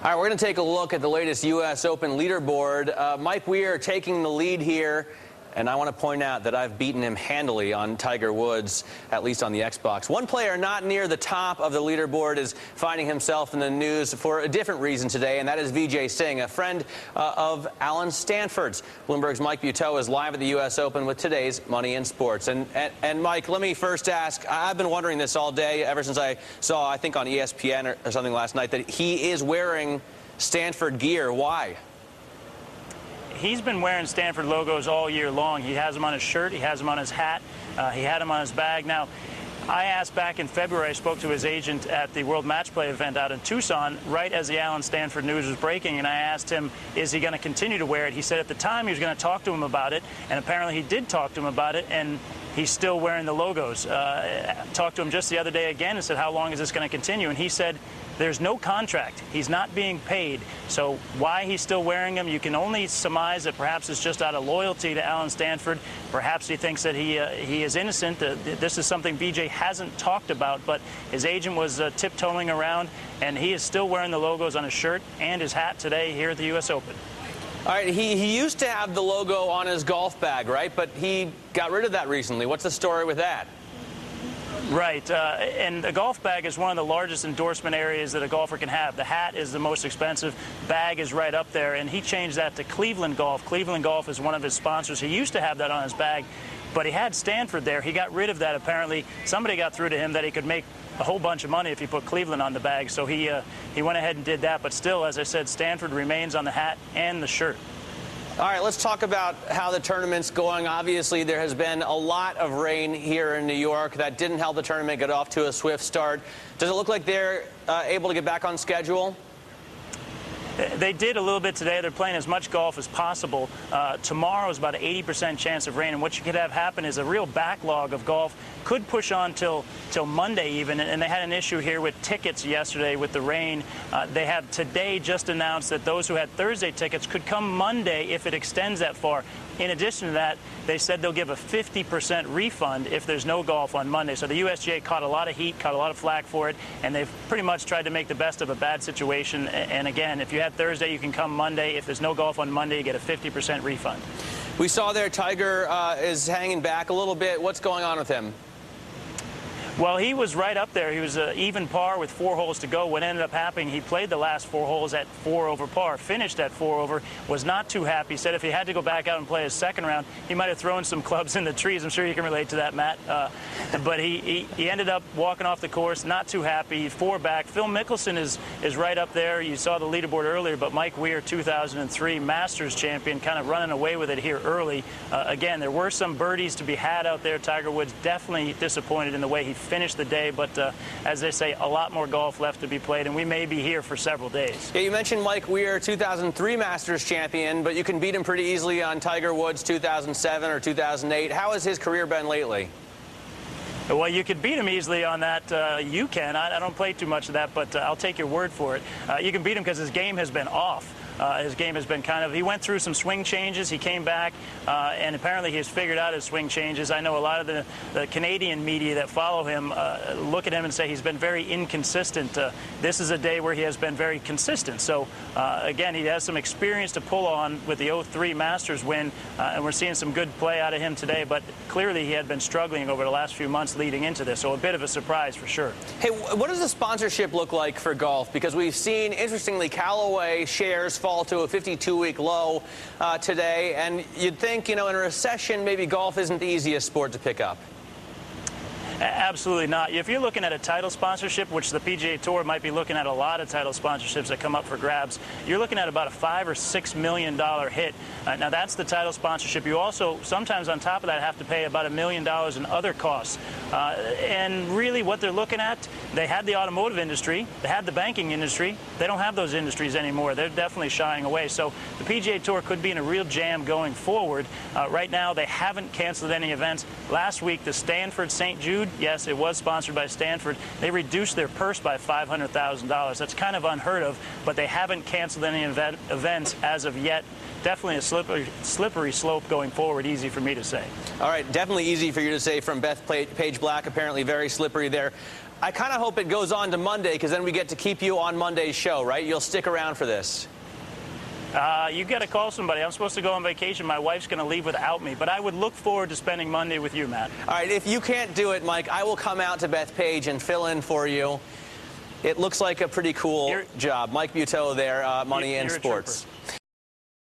All right, we're going to take a look at the latest U.S. Open leaderboard. Mike Weir taking the lead here. And I want to point out that I've beaten him handily on Tiger Woods, at least on the Xbox. One player not near the top of the leaderboard is finding himself in the news for a different reason today, and that is Vijay Singh, a friend of Alan Stanford's. Bloomberg's Mike Buteau is live at the U.S. Open with today's Money in Sports. And Mike, let me first ask, I've been wondering this all day, ever since I saw, I think on ESPN or something last night, that he is wearing Stanford gear. Why? He's been wearing Stanford logos all year long. He has them on his shirt. He has them on his hat. He had them on his bag. Now, I asked back in February, I spoke to his agent at the World Match Play event out in Tucson, right as the Alan Stanford news was breaking, and I asked him, is he going to continue to wear it? He said at the time he was going to talk to him about it, and apparently he did talk to him about it, and he's still wearing the logos. Talked to him just the other day again and said, how long is this going to continue? And he said, there's no contract. He's not being paid. So why he's still wearing them, you can only surmise that perhaps it's just out of loyalty to Alan Stanford. Perhaps he thinks that he is innocent. This is something Vijay hasn't talked about, but his agent was tiptoeing around, and he is still wearing the logos on his shirt and his hat today here at the U.S. Open. All right, he used to have the logo on his golf bag, right? But he got rid of that recently. What's the story with that? Right, and a golf bag is one of the largest endorsement areas that a golfer can have. The hat is the most expensive, bag is right up there, and he changed that to Cleveland Golf. Cleveland Golf is one of his sponsors. He used to have that on his bag, but he had Stanford there. He got rid of that, apparently. Somebody got through to him that he could make a whole bunch of money if he put Cleveland on the bag, so he went ahead and did that. But still, as I said, Stanford remains on the hat and the shirt. All right, let's talk about how the tournament's going. Obviously, there has been a lot of rain here in New York. That didn't help the tournament get off to a swift start. Does it look like they're able to get back on schedule? They did a little bit today. They're playing as much golf as possible. Tomorrow is about an 80% chance of rain, and what you could have happen is a real backlog of golf could push on till Monday even, and they had an issue here with tickets yesterday with the rain. They have today just announced that those who had Thursday tickets could come Monday if it extends that far. In addition to that, they said they'll give a 50% refund if there's no golf on Monday. So the USGA caught a lot of heat, caught a lot of flack for it, and they've pretty much tried to make the best of a bad situation. And again, if you had Thursday, you can come Monday. If there's no golf on Monday, you get a 50% refund. We saw there Tiger is hanging back a little bit. What's going on with him? Well, he was right up there. He was even par with 4 holes to go. What ended up happening, he played the last 4 holes at 4 over par, finished at 4 over, was not too happy. Said if he had to go back out and play his second round, he might have thrown some clubs in the trees. I'm sure you can relate to that, Matt. But he ended up walking off the course, not too happy, 4 back. Phil Mickelson is right up there. You saw the leaderboard earlier, but Mike Weir, 2003 Masters champion, kind of running away with it here early. Again, there were some birdies to be had out there. Tiger Woods definitely disappointed in the way he finished the day, but as they say, a lot more golf left to be played, and we may be here for several days. Yeah, you mentioned Mike Weir, 2003 Masters champion, but you can beat him pretty easily on Tiger Woods, 2007 or 2008. How has his career been lately? Well, you could beat him easily on that. You can. I don't play too much of that, but I'll take your word for it. You can beat him because his game has been off. His game has been kind of, he went through some swing changes, he came back, and apparently he has figured out his swing changes. I know a lot of the Canadian media that follow him look at him and say he's been very inconsistent. This is a day where he has been very consistent. So, again, he has some experience to pull on with the 03 Masters win, and we're seeing some good play out of him today, but clearly he had been struggling over the last few months leading into this, so a bit of a surprise for sure. Hey, what does the sponsorship look like for golf? Because we've seen, interestingly, Callaway shares fall to a 52-week low today, and you'd think, you know, in a recession, maybe golf isn't the easiest sport to pick up. Absolutely not. If you're looking at a title sponsorship, which the PGA Tour might be looking at a lot of title sponsorships that come up for grabs, you're looking at about a $5 or $6 million hit. Now, that's the title sponsorship. You also, sometimes on top of that, have to pay about $1 million in other costs. And really what they're looking at, they had the automotive industry, they had the banking industry. They don't have those industries anymore. They're definitely shying away. So the PGA Tour could be in a real jam going forward. Right now, they haven't canceled any events. Last week, the Stanford St. Jude, yes, it was sponsored by Stanford. They reduced their purse by $500,000. That's kind of unheard of, but they haven't canceled any events as of yet. Definitely a slippery slope going forward, easy for me to say. All right, definitely easy for you to say from Beth Page Black, apparently very slippery there. I kind of hope it goes on to Monday, because then we get to keep you on Monday's show, right? You'll stick around for this. You got to call somebody. I'm supposed to go on vacation. My wife's going to leave without me. But I would look forward to spending Monday with you, Matt. All right, if you can't do it, Mike, I will come out to Bethpage and fill in for you. It looks like a pretty cool job. Mike Buteau there, Money in Sports.